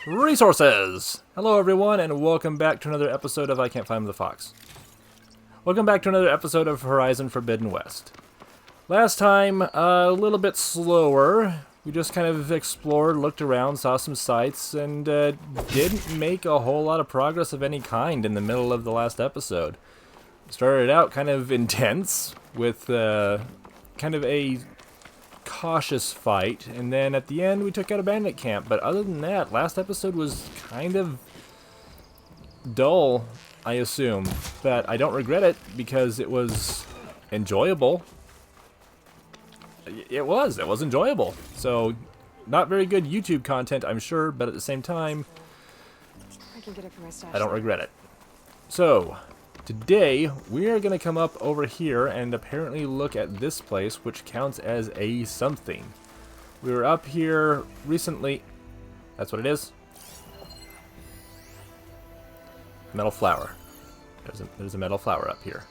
Resources! Hello everyone and welcome back to another episode of I Can't Find the Fox. Welcome back to another episode of Horizon Forbidden West. Last time, a little bit slower. We just kind of explored, looked around, saw some sights, and didn't make a whole lot of progress of any kind in the middle of the last episode. Started out kind of intense with kind of a cautious fight, and then at the end we took out a bandit camp, but other than that, last episode was kind of dull, I assume, but I don't regret it because it was enjoyable. It was enjoyable. So, not very good YouTube content, I'm sure, but at the same time, I don't regret it. So, today, we are going to come up over here and apparently look at this place, which counts as a something. We were up here recently. That's what it is. Metal flower. There's a metal flower up here.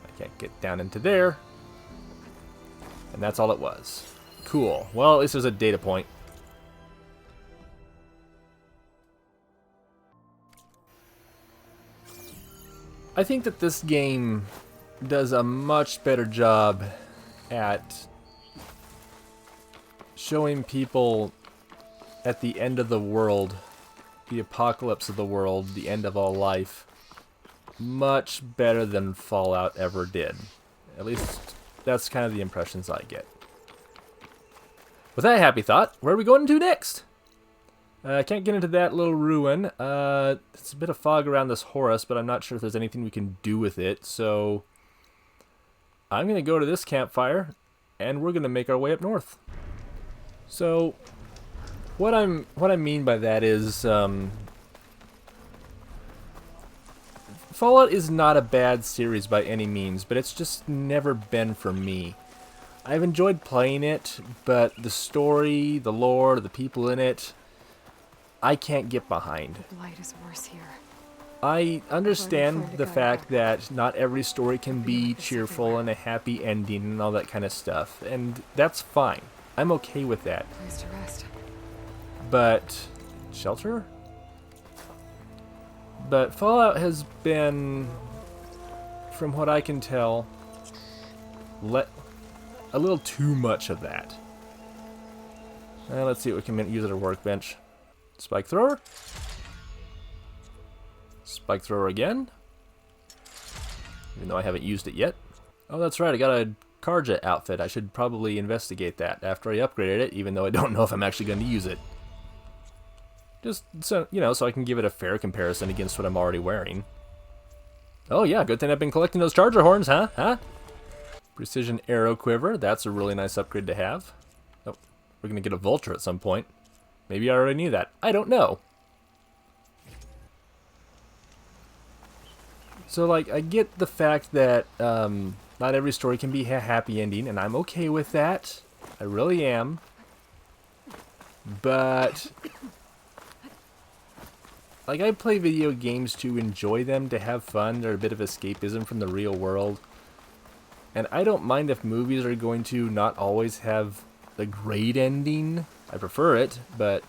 I can't get down into there. And that's all it was. Cool. Well, at least there's a data point. I think that this game does a much better job at showing people at the end of the world, the apocalypse of the world, the end of all life, much better than Fallout ever did. At least that's kind of the impressions I get. With that happy thought, where are we going to next? I can't get into that little ruin. It's a bit of fog around this Horus, but I'm not sure if there's anything we can do with it. So I'm going to go to this campfire, and we're going to make our way up north. So what I mean by that is Fallout is not a bad series by any means, but it's just never been for me. I've enjoyed playing it, but the story, the lore, the people in it, I can't get behind. The blight is worse here. I understand the fact that not every story can be cheerful and a happy ending and all that kind of stuff, and that's fine. I'm okay with that. Place to rest. But shelter? But Fallout has been, from what I can tell, a little too much of that. Let's see what we can use at our workbench. Spike thrower. Spike thrower again. Even though I haven't used it yet. Oh, that's right, I got a Karja outfit. I should probably investigate that after I upgraded it, even though I don't know if I'm actually going to use it. Just so, so I can give it a fair comparison against what I'm already wearing. Oh yeah, good thing I've been collecting those charger horns, huh? Precision arrow quiver, that's a really nice upgrade to have. Oh, we're going to get a vulture at some point. Maybe I already knew that. I don't know. So, I get the fact that not every story can be a happy ending, and I'm okay with that. I really am. But I play video games to enjoy them, to have fun. They're a bit of escapism from the real world. And I don't mind if movies are going to not always have a great ending. I prefer it, but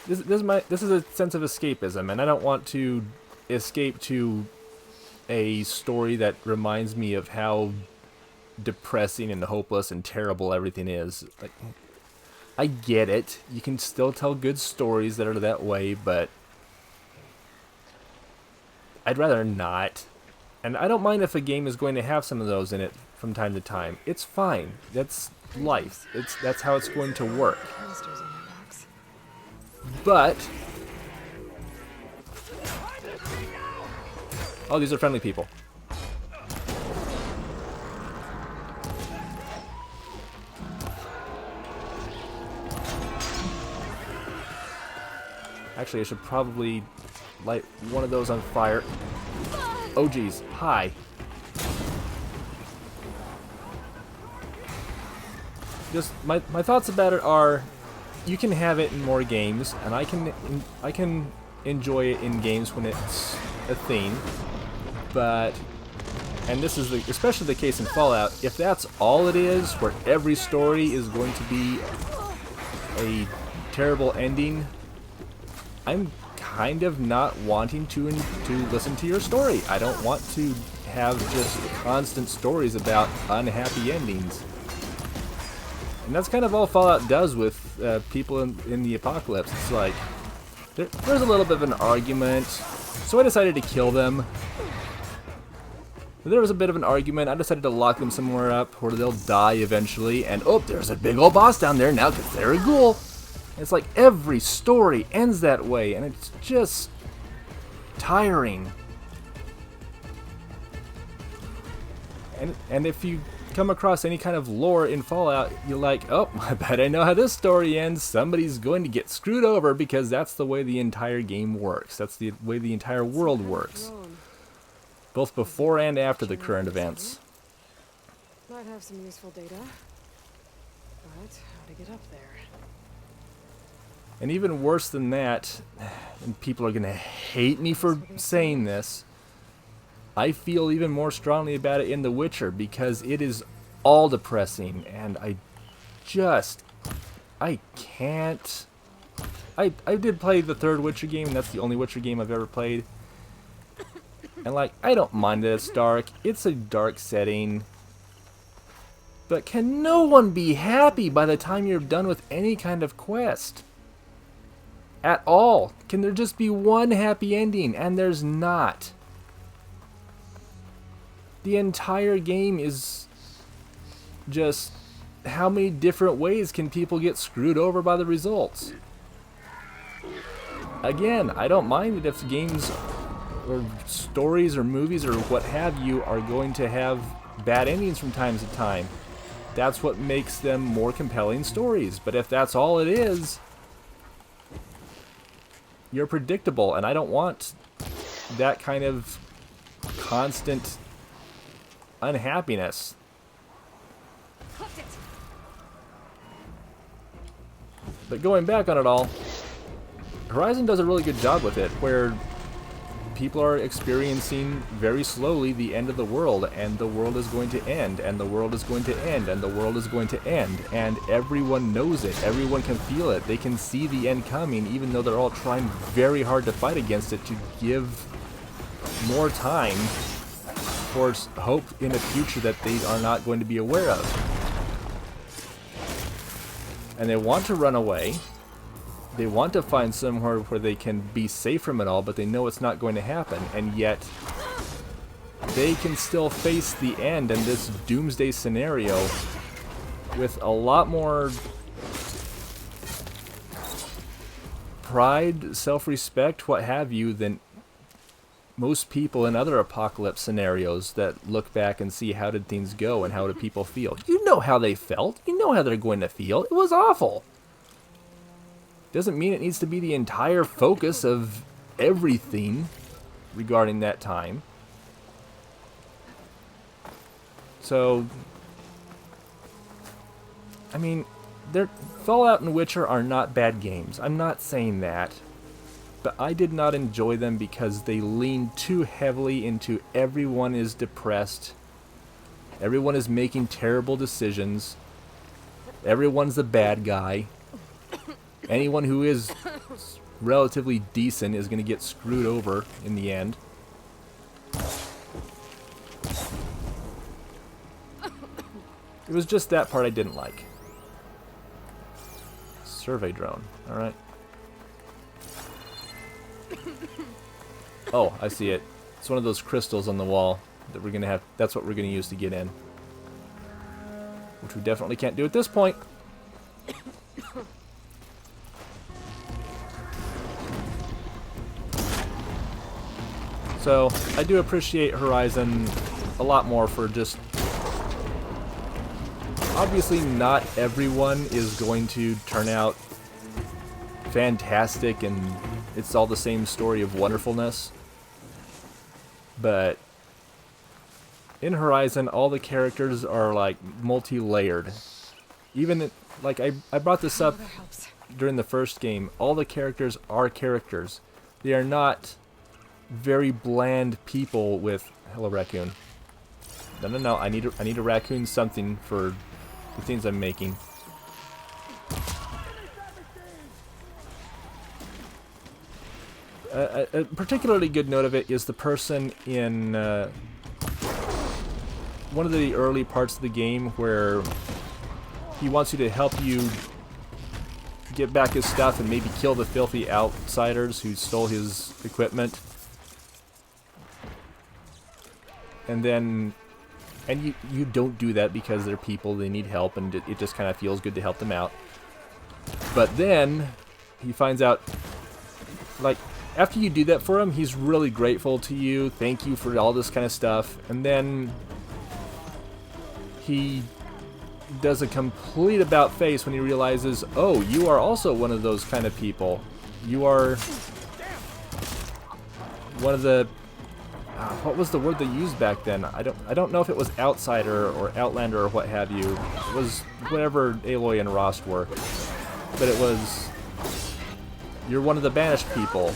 this is a sense of escapism, and I don't want to escape to a story that reminds me of how depressing and hopeless and terrible everything is. I get it. You can still tell good stories that are that way, but I'd rather not. And I don't mind if a game is going to have some of those in it from time to time. It's fine. That's life. That's how it's going to work. But oh, these are friendly people. Actually, I should probably light one of those on fire. Oh geez, hi. Just my thoughts about it are, you can have it in more games, and I can enjoy it in games when it's a theme. But, and this is especially the case in Fallout, if that's all it is, where every story is going to be a terrible ending, I'm kind of not wanting to listen to your story. I don't want to have just constant stories about unhappy endings. And that's kind of all Fallout does with people in the apocalypse. It's like, there's a little bit of an argument, so I decided to kill them. There was a bit of an argument. I decided to lock them somewhere up where they'll die eventually. And oh, there's a big old boss down there now because they're a ghoul. It's like every story ends that way, and it's just tiring. And if you come across any kind of lore in Fallout, you're like, oh, I bet I know how this story ends. Somebody's going to get screwed over because that's the way the entire game works. That's the way the entire world works. Both before and after the current events. Might have some useful data, but how to get up there? And even worse than that, and people are gonna hate me for saying this, I feel even more strongly about it in The Witcher because it is all depressing, and I can't. I did play the third Witcher game, and that's the only Witcher game I've ever played. And like, I don't mind that it's dark. It's a dark setting. But can no one be happy by the time you're done with any kind of quest? At all? Can there just be one happy ending? And there's not. The entire game is just how many different ways can people get screwed over by the results? Again, I don't mind it if games or stories or movies or what have you are going to have bad endings from time to time. That's what makes them more compelling stories. But if that's all it is, you're predictable, and I don't want that kind of constant unhappiness. But going back on it all, Horizon does a really good job with it, where people are experiencing very slowly the end of the world, and the world is going to end, and the world is going to end, and the world is going to end, and everyone knows it. Everyone can feel it. They can see the end coming, even though they're all trying very hard to fight against it to give more time for hope in a future that they are not going to be aware of. And they want to run away. They want to find somewhere where they can be safe from it all, but they know it's not going to happen. And yet, they can still face the end in this doomsday scenario with a lot more pride, self-respect, what have you, than most people in other apocalypse scenarios that look back and see how did things go and how did people feel. You know how they felt. You know how they're going to feel. It was awful. Doesn't mean it needs to be the entire focus of everything regarding that time. So, I mean, Fallout and Witcher are not bad games. I'm not saying that. But I did not enjoy them because they leaned too heavily into everyone is depressed. Everyone is making terrible decisions. Everyone's the bad guy. Anyone who is relatively decent is going to get screwed over in the end. It was just that part I didn't like. Survey drone. Alright. Oh, I see it. It's one of those crystals on the wall that we're going to have. That's what we're going to use to get in. Which we definitely can't do at this point. So, I do appreciate Horizon a lot more for just... Obviously, not everyone is going to turn out fantastic and it's all the same story of wonderfulness. But in Horizon, all the characters are like multi-layered. Even, like, I brought this up during the first game. All the characters are characters. They are not very bland people with... Hello, raccoon. No, I need to raccoon something for the things I'm making. a particularly good note of it is the person in one of the early parts of the game where he wants you to help you get back his stuff and maybe kill the filthy outsiders who stole his equipment. And then, and you don't do that because they're people, they need help, and it just kind of feels good to help them out. But then he finds out, like, after you do that for him, he's really grateful to you, thank you for all this kind of stuff, and then he does a complete about face when he realizes, oh, you are also one of those kind of people. You are one of the what was the word they used back then? I don't know if it was outsider or outlander or what have you. It was whatever Aloy and Rost were, but it was, you're one of the banished people,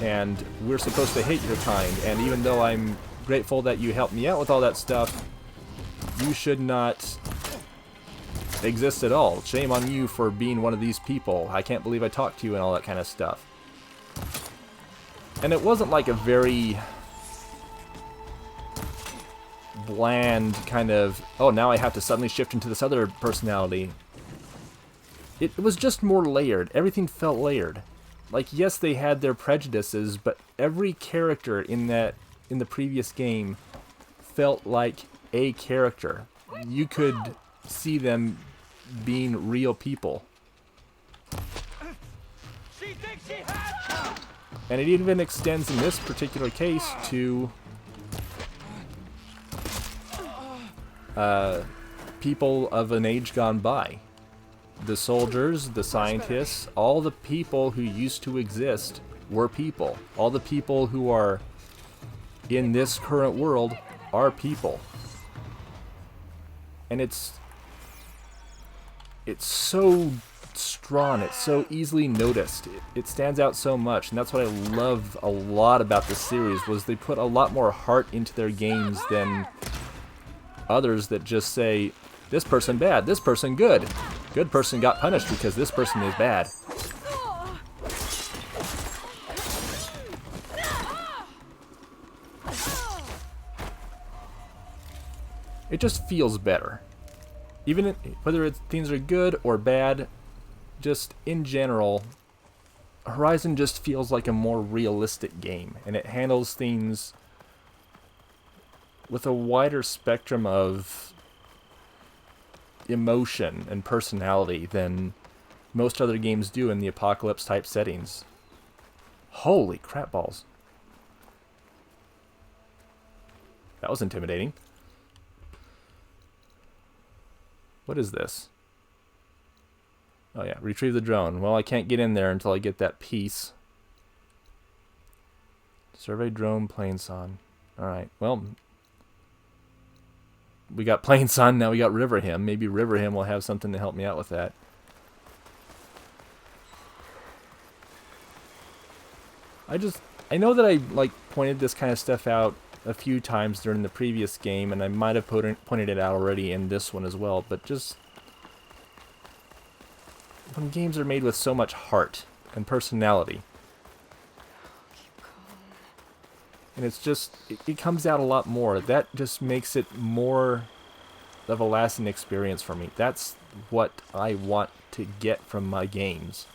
and we're supposed to hate your kind. And even though I'm grateful that you helped me out with all that stuff, you should not exist at all. Shame on you for being one of these people. I can't believe I talked to you and all that kind of stuff. And it wasn't like a very bland kind of, oh, now I have to suddenly shift into this other personality. It was just more layered. Everything felt layered. Like, yes, they had their prejudices, but every character in the previous game felt like a character. You could see them being real people. And it even extends in this particular case to people of an age gone by. The soldiers, the scientists, all the people who used to exist were people. All the people who are in this current world are people. And it's so strong, it's so easily noticed, it stands out so much, and that's what I love a lot about this series, was they put a lot more heart into their games than others that just say, this person bad, this person good. Good person got punished because this person is bad. It just feels better. Even whether things are good or bad, just in general, Horizon just feels like a more realistic game, and it handles things with a wider spectrum of emotion and personality than most other games do in the apocalypse type settings. Holy crap balls. That was intimidating. What is this? Oh yeah, retrieve the drone. Well, I can't get in there until I get that piece. Survey drone plane son. Alright, well, we got Plain Sun, now we got Riverhymn. Maybe Riverhymn will have something to help me out with that. I know that I pointed this kind of stuff out a few times during the previous game, and I might have pointed it out already in this one as well, but just when games are made with so much heart and personality, and it's just, it comes out a lot more. That just makes it more of a lasting experience for me. That's what I want to get from my games.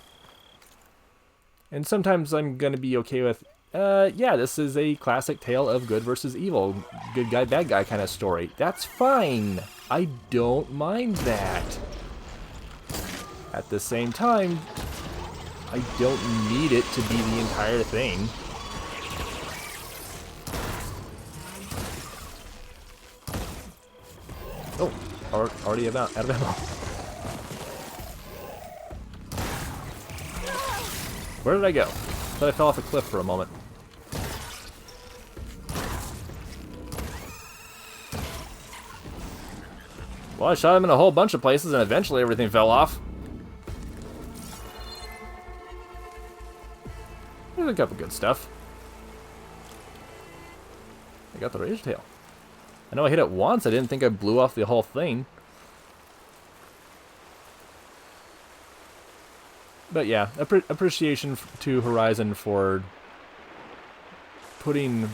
And sometimes I'm going to be okay with, yeah, this is a classic tale of good versus evil, good guy, bad guy kind of story. That's fine. I don't mind that. At the same time, I don't need it to be the entire thing. Oh, already out of ammo. Where did I go? Thought I fell off a cliff for a moment. Well, I shot him in a whole bunch of places and eventually everything fell off. There's a couple good stuff. I got the Rage Tail. I know I hit it once, I didn't think I blew off the whole thing. But yeah, appreciation to Horizon for putting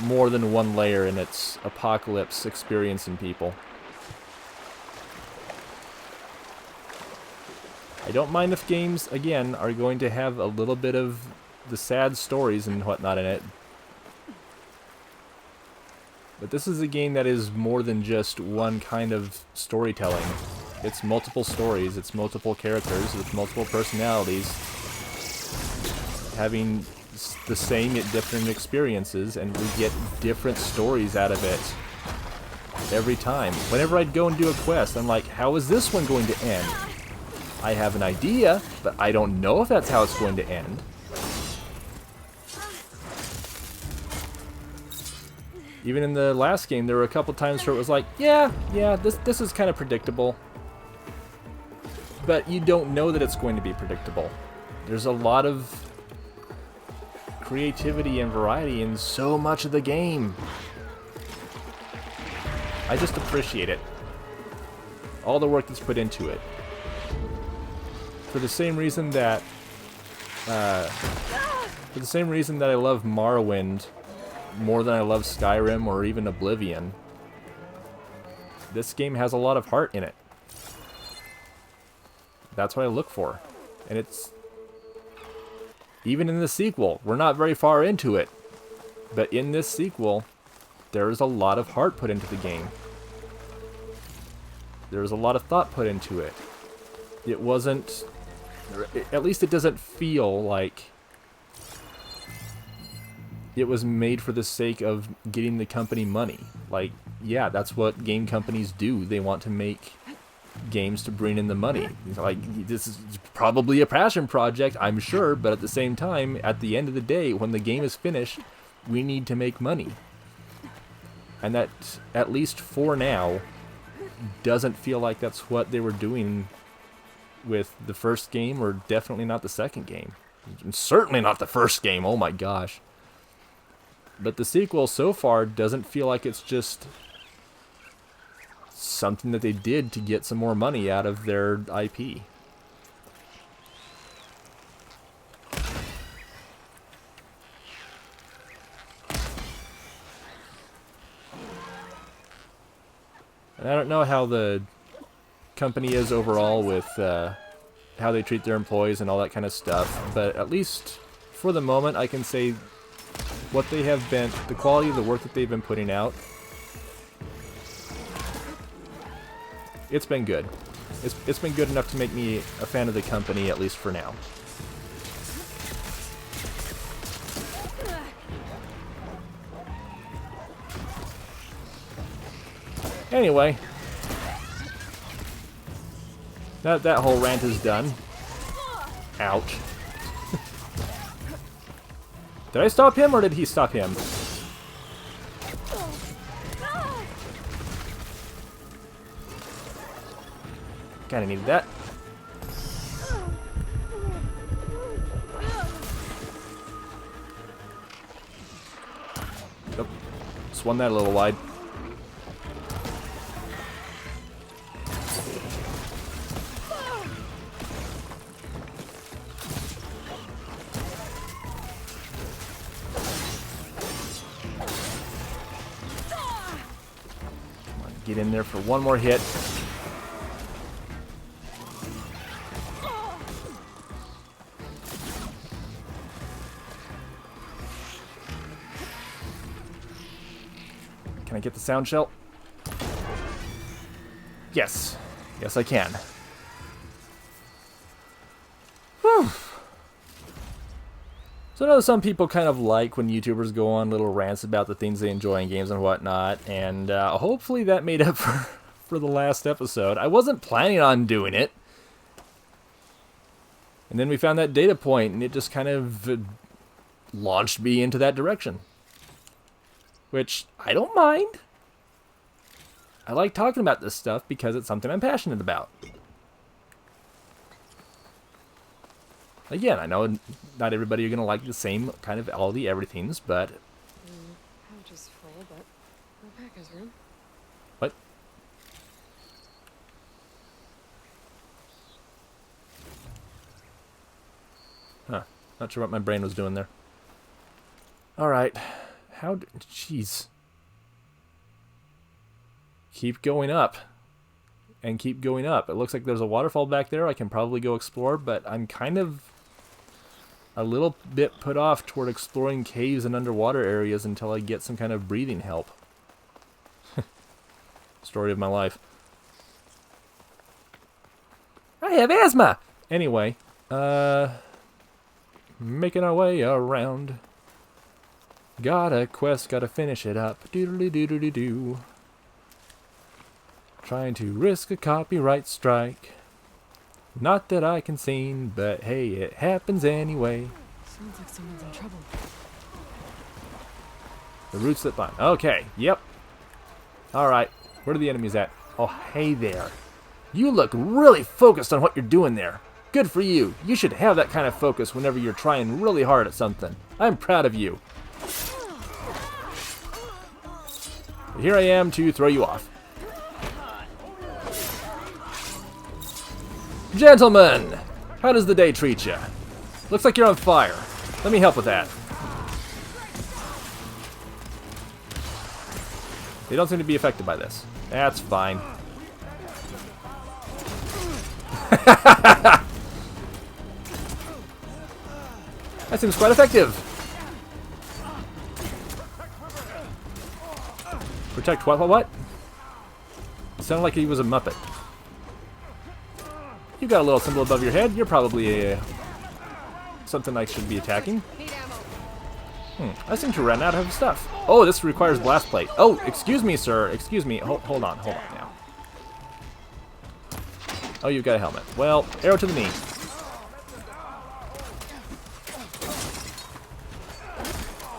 more than one layer in its apocalypse experience in people. I don't mind if games, again, are going to have a little bit of the sad stories and whatnot in it. But this is a game that is more than just one kind of storytelling. It's multiple stories, it's multiple characters, it's multiple personalities, having the same yet different experiences, and we get different stories out of it every time. Whenever I'd go and do a quest, I'm like, how is this one going to end? I have an idea, but I don't know if that's how it's going to end. Even in the last game, there were a couple times where it was like, yeah, this is kind of predictable. But you don't know that it's going to be predictable. There's a lot of creativity and variety in so much of the game. I just appreciate it. All the work that's put into it. For the same reason that I love Morrowind more than I love Skyrim or even Oblivion, this game has a lot of heart in it. That's what I look for. And it's... even in the sequel, we're not very far into it, but in this sequel, there's a lot of heart put into the game. There's a lot of thought put into it. It wasn't... at least it doesn't feel like it was made for the sake of getting the company money. Like, yeah, that's what game companies do. They want to make games to bring in the money. Like, this is probably a passion project, I'm sure, but at the same time, at the end of the day, when the game is finished, we need to make money. And that, at least for now, doesn't feel like that's what they were doing with the first game, or definitely not the second game. And certainly not the first game, oh my gosh. But the sequel so far doesn't feel like it's just something that they did to get some more money out of their IP. And I don't know how the company is overall with how they treat their employees and all that kind of stuff, but at least for the moment I can say what they have been, the quality of the work that they've been putting out, it's been good. It's been good enough to make me a fan of the company, at least for now. Anyway, that whole rant is done. Ouch. Did I stop him, or did he stop him? Kinda needed that. Nope. Swung that a little wide. Get in there for one more hit. Can I get the sound shell? Yes. Yes, I can. Whew. So I know some people kind of like when YouTubers go on little rants about the things they enjoy in games and whatnot, and hopefully that made up for the last episode. I wasn't planning on doing it. And then we found that data point, and it just kind of launched me into that direction. Which, I don't mind. I like talking about this stuff because it's something I'm passionate about. Again, I know not everybody are going to like the same kind of all the everythings, but... pouch is full, but no pack has room. What? Huh. Not sure what my brain was doing there. Alright. Jeez. Keep going up. And keep going up. It looks like there's a waterfall back there. I can probably go explore, but I'm kind of a little bit put off toward exploring caves and underwater areas until I get some kind of breathing help. Story of my life. I have asthma! Anyway, making our way around. Got a quest, gotta finish it up. Doodly-doodly-doo. Trying to risk a copyright strike. Not that I can sing, but hey, it happens anyway. Sounds like someone's in trouble. The roots that bind. Okay, yep. Alright, where are the enemies at? Oh, hey there. You look really focused on what you're doing there. Good for you. You should have that kind of focus whenever you're trying really hard at something. I'm proud of you. Here I am to throw you off. Gentlemen, how does the day treat you? Looks like you're on fire. Let me help with that. They don't seem to be affected by this. That's fine. That seems quite effective. Protect what? It sounded like he was a Muppet. You got a little symbol above your head. You're probably something I should be attacking. I seem to run out of stuff. Oh, this requires blast plate. Oh, excuse me, sir. Excuse me. Hold on now. Oh, you've got a helmet. Well, arrow to the knee.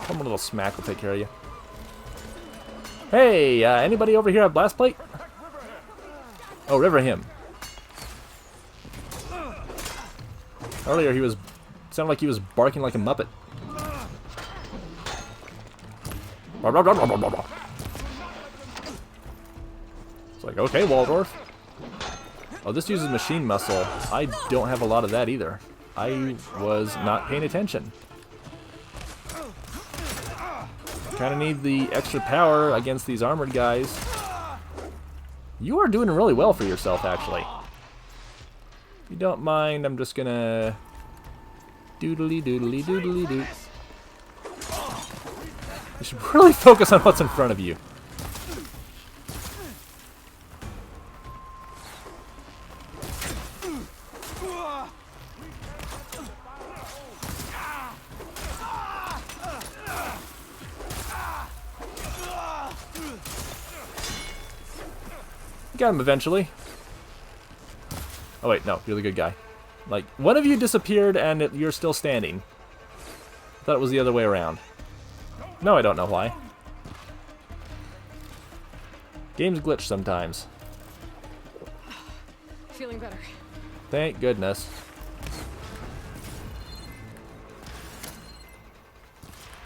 One little smack will take care of you. Hey, anybody over here have blast plate? Oh, Riverhymn. Earlier he sounded like he was barking like a Muppet. It's like, okay, Waldorf. Oh, this uses machine muscle. I don't have a lot of that either. I was not paying attention. Kind of need the extra power against these armored guys. You are doing really well for yourself, actually. If you don't mind, I'm just gonna doodly doodly doodly doo. You should really focus on what's in front of you. Got him eventually. Oh wait, no, you're the good guy. Like, one of you disappeared and you're still standing. I thought it was the other way around. No, I don't know why. Games glitch sometimes. Feeling better. Thank goodness.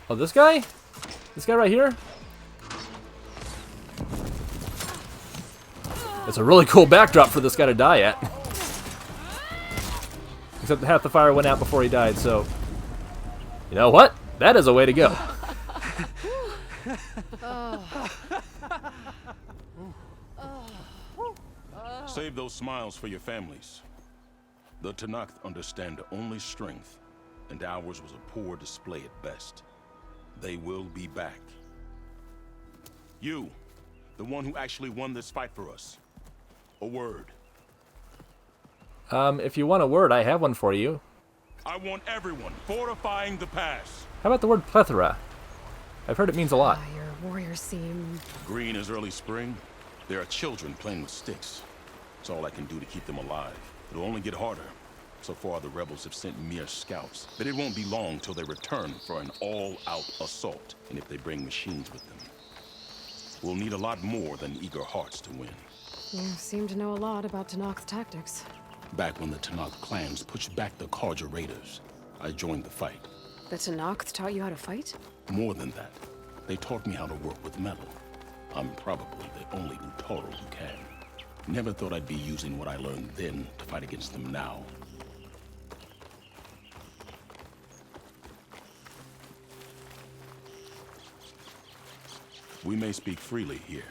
Oh, this guy? This guy right here? It's a really cool backdrop for this guy to die at. Except half the fire went out before he died, so... You know what? That is a way to go. Save those smiles for your families. The Tanakh understand only strength, and ours was a poor display at best. They will be back. You, the one who actually won this fight for us. A word. If you want a word, I have one for you. I want everyone fortifying the pass. How about the word plethora? I've heard it means a lot. Your warriors seem... Green is early spring. There are children playing with sticks. It's all I can do to keep them alive. It'll only get harder. So far, the rebels have sent mere scouts, but it won't be long till they return for an all-out assault, and if they bring machines with them. We'll need a lot more than eager hearts to win. You seem to know a lot about Tanakh's tactics. Back when the Tanakh clans pushed back the Karja raiders, I joined the fight. The Tanakh taught you how to fight? More than that, they taught me how to work with metal. I'm probably the only Utoro who can. Never thought I'd be using what I learned then to fight against them now. We may speak freely here.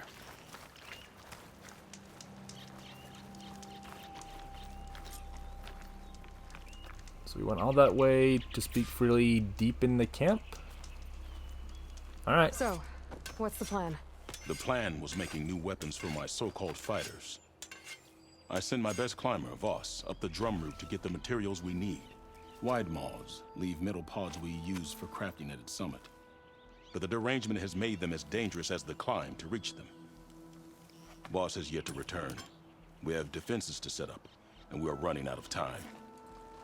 So we went all that way to speak freely deep in the camp? Alright. So, what's the plan? The plan was making new weapons for my so-called fighters. I send my best climber, Voss, up the drum route to get the materials we need. Wide maws leave metal pods we use for crafting at its summit. But the derangement has made them as dangerous as the climb to reach them. Voss has yet to return. We have defenses to set up, and we are running out of time.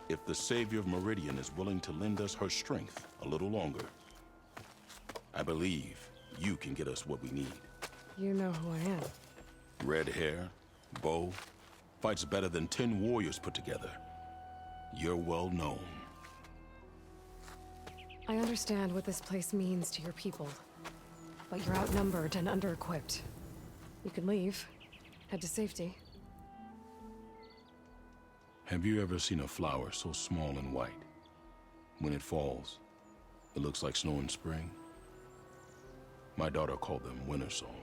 If the Savior of Meridian is willing to lend us her strength a little longer, I believe you can get us what we need. You know who I am. Red hair, bow, fights better than 10 warriors put together. You're well known. I understand what this place means to your people, but you're outnumbered and under-equipped. You can leave, head to safety. Have you ever seen a flower so small and white? When it falls, it looks like snow in spring. My daughter called them winter song.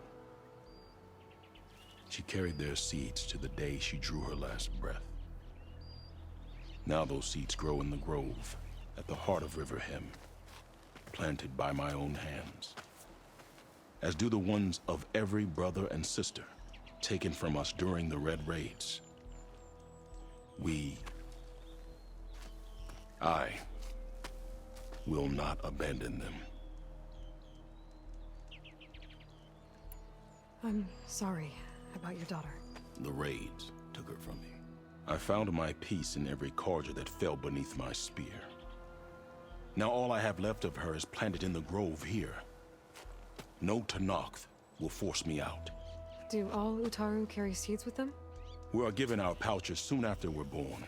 She carried their seeds to the day she drew her last breath. Now those seeds grow in the grove at the heart of Riverhymn, planted by my own hands, as do the ones of every brother and sister taken from us during the Red Raids. I will not abandon them. I'm sorry about your daughter. The raids took her from me. I found my peace in every cordial that fell beneath my spear. Now all I have left of her is planted in the grove here. No Tenakth will force me out. Do all Utaru carry seeds with them? We are given our pouches soon after we're born.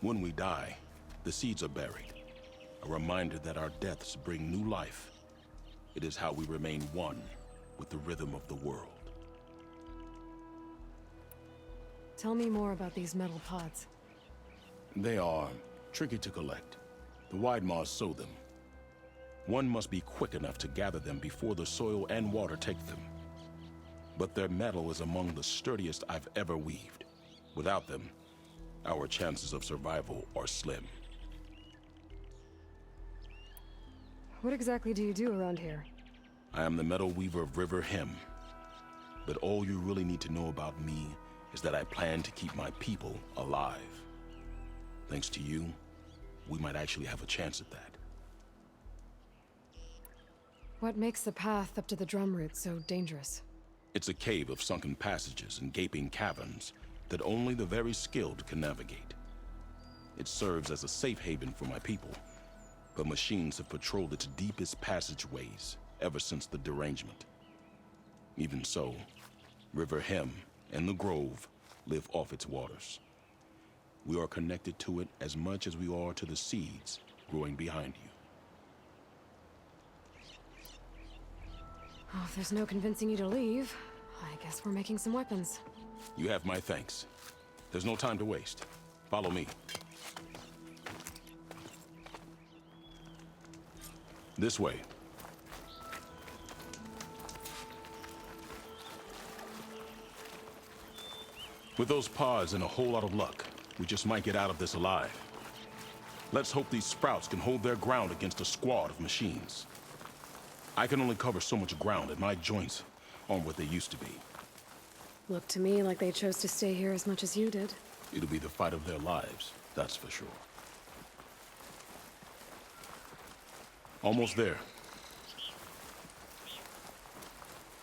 When we die, the seeds are buried. A reminder that our deaths bring new life. It is how we remain one with the rhythm of the world. Tell me more about these metal pods. They are tricky to collect. The wide maws sow them. One must be quick enough to gather them before the soil and water take them. But their metal is among the sturdiest I've ever weaved. Without them, our chances of survival are slim. What exactly do you do around here? I am the metal weaver of Riverhymn. But all you really need to know about me is that I plan to keep my people alive. Thanks to you, we might actually have a chance at that. What makes the path up to the drum route so dangerous? It's a cave of sunken passages and gaping caverns that only the very skilled can navigate. It serves as a safe haven for my people, but machines have patrolled its deepest passageways ever since the derangement. Even so, Riverhymn and the Grove live off its waters. We are connected to it as much as we are to the seeds growing behind you. Oh, if there's no convincing you to leave, I guess we're making some weapons. You have my thanks. There's no time to waste. Follow me. This way. With those pods and a whole lot of luck, we just might get out of this alive. Let's hope these sprouts can hold their ground against a squad of machines. I can only cover so much ground, and my joints aren't what they used to be. Looked to me like they chose to stay here as much as you did. It'll be the fight of their lives, that's for sure. Almost there.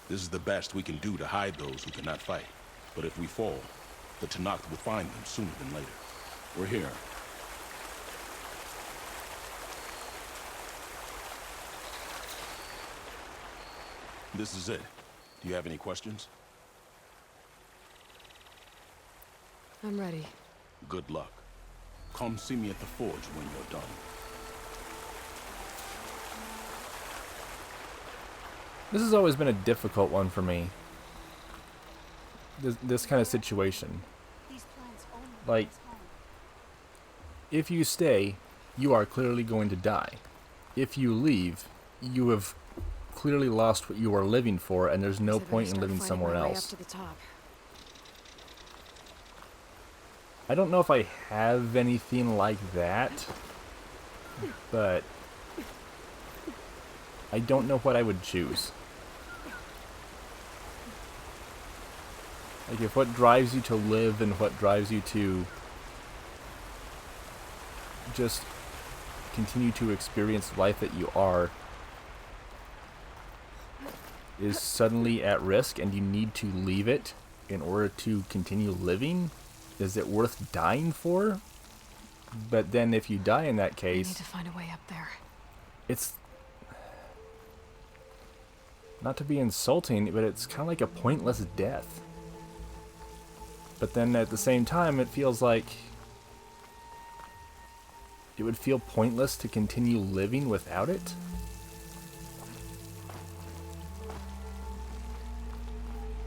This is the best we can do to hide those who cannot fight. But if we fall, the Tenakth will find them sooner than later. We're here. This is it. Do you have any questions? I'm ready. Good luck. Come see me at the forge when you're done. This has always been a difficult one for me. This kind of situation. Like, if you stay, you are clearly going to die. If you leave, you have clearly lost what you are living for, and there's no So then I point in start living fighting somewhere my way else. up to the top. I don't know if I have anything like that, but I don't know what I would choose. Like, if what drives you to live and what drives you to just continue to experience life that you are is suddenly at risk and you need to leave it in order to continue living, is it worth dying for? But then if you die in that I need case, to find a way up there. it's not to be insulting, but it's kind of like a pointless death. But then at the same time, it feels like it would feel pointless to continue living without it.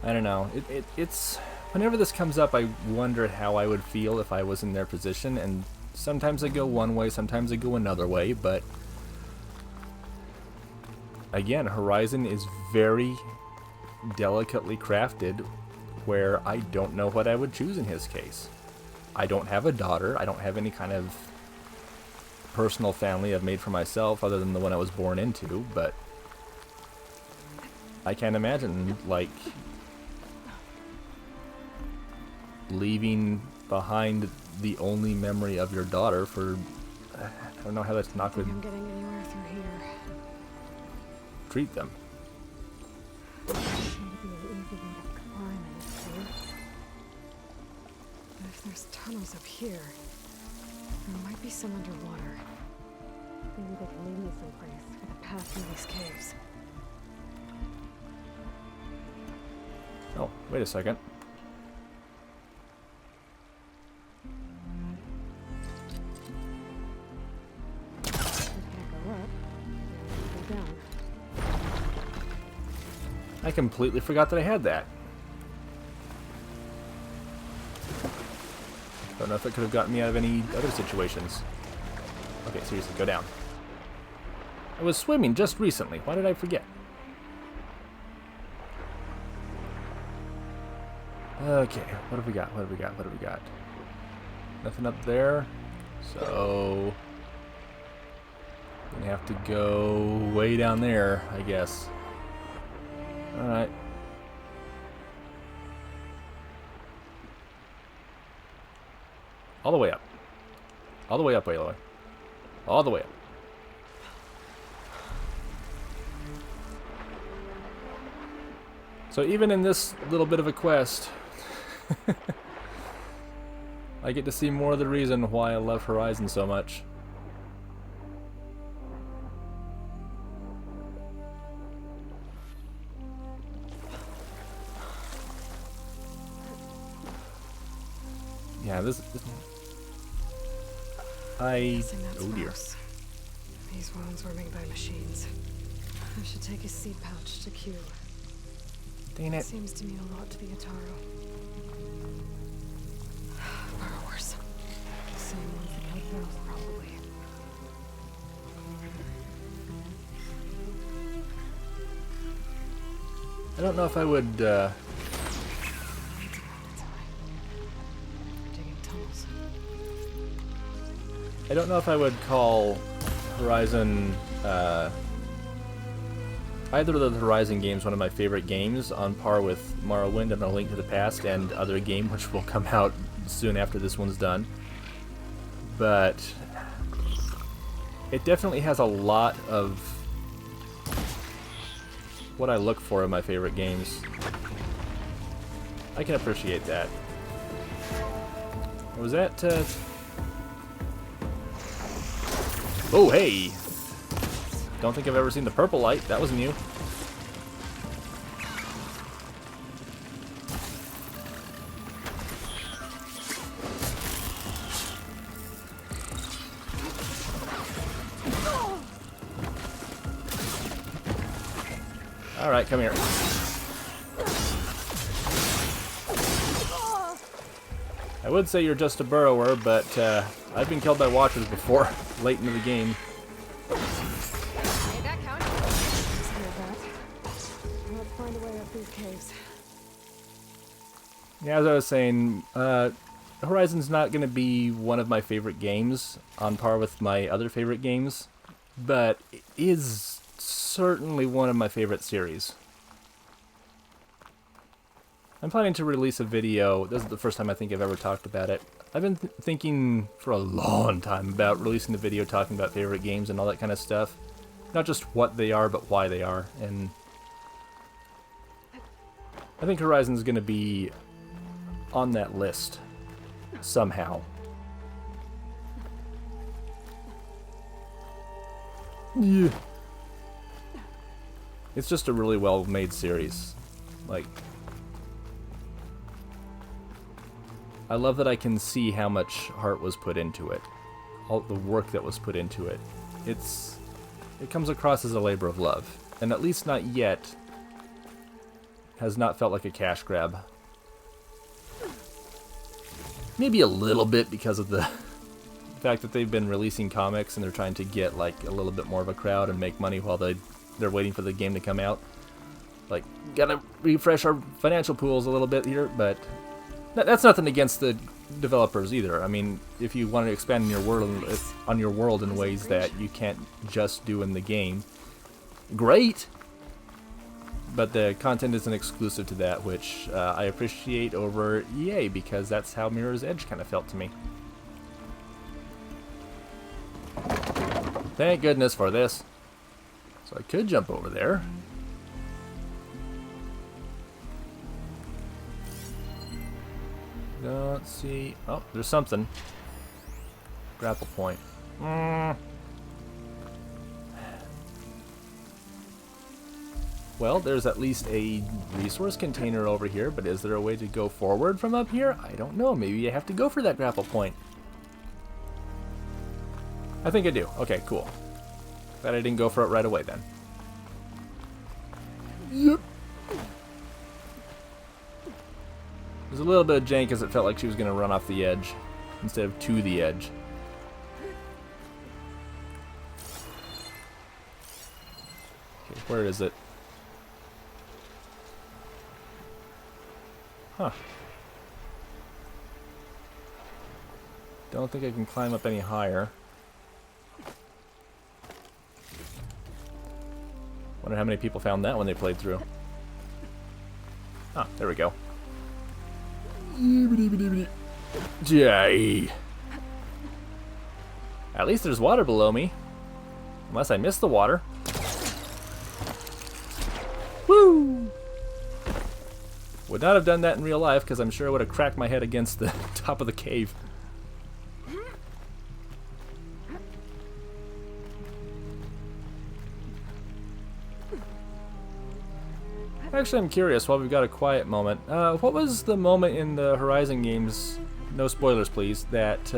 I don't know. It's whenever this comes up, I wonder how I would feel if I was in their position, and sometimes I go one way, sometimes I go another way, but again, Horizon is very delicately crafted where I don't know what I would choose in his case. I don't have a daughter. I don't have any kind of personal family I've made for myself other than the one I was born into, but I can't imagine, like, leaving behind the only memory of your daughter for... I don't know how that's not I good. think I'm getting anywhere through here. Treat them. Seems to be an easy way to climb in this cave. But if there's tunnels up here, there might be some underwater. Maybe they can lead me someplace with a path through these caves. Oh, wait a second. I can't go up. Go down. I completely forgot that I had that. Don't know if it could have gotten me out of any other situations. Okay, seriously, go down. I was swimming just recently. Why did I forget? Okay, what have we got? What have we got? What have we got? Nothing up there. So... gonna have to go way down there, I guess. Alright. All the way up. All the way up, Aloy. All the way up. So even in this little bit of a quest, I get to see more of the reason why I love Horizon so much. Yeah, this Guessing that's oh dear. Mouse. These wounds were made by machines. I should take his seed pouch to Q. Dang it. Seems to mean a lot to the Ataro. Burrowers. The same ones that killed Ralph, probably. I don't know if I would Digging tunnels. I don't know if I would call Horizon, either of the Horizon games one of my favorite games, on par with Morrowind and A Link to the Past and other game which will come out soon after this one's done. But it definitely has a lot of what I look for in my favorite games. I can appreciate that. Was that, oh, hey! Don't think I've ever seen the purple light. That was new. Alright, come here. I would say you're just a burrower, but I've been killed by watchers before, late into the game. Hey, that counted. Just heard that. caves. Yeah, as I was saying, Horizon's not going to be one of my favorite games, on par with my other favorite games, but it is certainly one of my favorite series. I'm planning to release a video. This is the first time I think I've ever talked about it. I've been thinking for a long time about releasing a video talking about favorite games and all that kind of stuff. Not just what they are, but why they are. And I think Horizon's going to be on that list somehow. Yeah. It's just a really well-made series. Like, I love that I can see how much heart was put into it. All the work that was put into it. It comes across as a labor of love. And at least not yet has not felt like a cash grab. Maybe a little bit because of the fact that they've been releasing comics and they're trying to get like a little bit more of a crowd and make money while they're waiting for the game to come out. Like, gotta refresh our financial pools a little bit here, but that's nothing against the developers either. I mean, if you want to expand on your world in ways that you can't just do in the game, great. But the content isn't exclusive to that, which I appreciate over EA, because that's how Mirror's Edge kind of felt to me. Thank goodness for this. So I could jump over there. Let's see. Oh, there's something. Grapple point. Well, there's at least a resource container over here, but is there a way to go forward from up here? I don't know. Maybe you have to go for that grapple point. I think I do. Okay, cool. Glad I didn't go for it right away then. Yep. There's a little bit of jank as it felt like she was going to run off the edge instead of to the edge. Okay, where is it? Huh. Don't think I can climb up any higher. Wonder how many people found that when they played through. Ah, there we go. Jay. At least there's water below me. Unless I missed the water. Woo! Would not have done that in real life, because I'm sure I would have cracked my head against the top of the cave. Actually, I'm curious, while we've got a quiet moment, what was the moment in the Horizon games, no spoilers please, that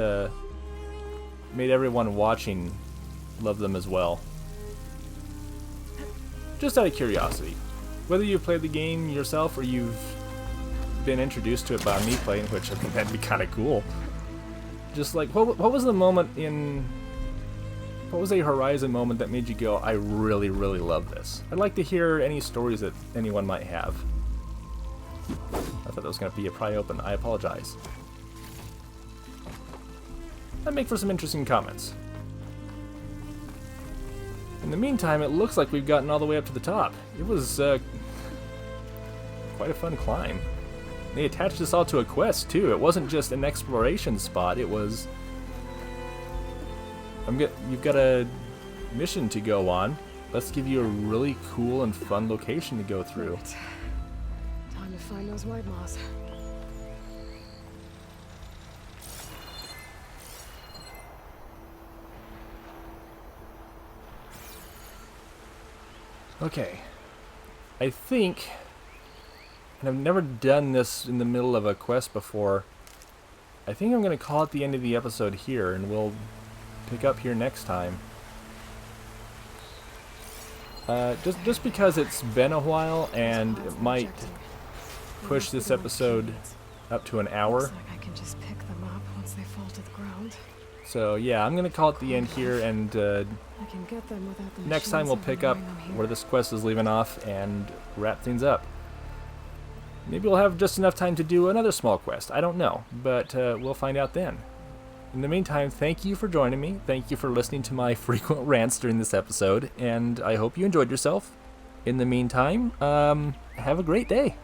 made everyone watching love them as well? Just out of curiosity. Whether you've played the game yourself or you've been introduced to it by me playing, which I think that'd be kind of cool. Just like, what was the moment in... What was a Horizon moment that made you go, I really, really love this? I'd like to hear any stories that anyone might have. I thought that was going to be a pry open. I apologize. That'd make for some interesting comments. In the meantime, it looks like we've gotten all the way up to the top. It was quite a fun climb. They attached us all to a quest, too. It wasn't just an exploration spot. It was... You've got a mission to go on. Let's give you a really cool and fun location to go through. Right. Time to find those white moths. Okay. I think, and I've never done this in the middle of a quest before, I think I'm going to call it the end of the episode here, and we'll pick up here next time. Just because it's been a while and it might push this episode up to an hour. Looks like I can just pick them up once they fall to the ground. So yeah, I'm gonna call it the end here, and I can get them without the next time we'll pick up where this quest is leaving off and wrap things up. Maybe we'll have just enough time to do another small quest. I don't know, but we'll find out then. In the meantime, thank you for joining me. Thank you for listening to my frequent rants during this episode, and I hope you enjoyed yourself. In the meantime, have a great day.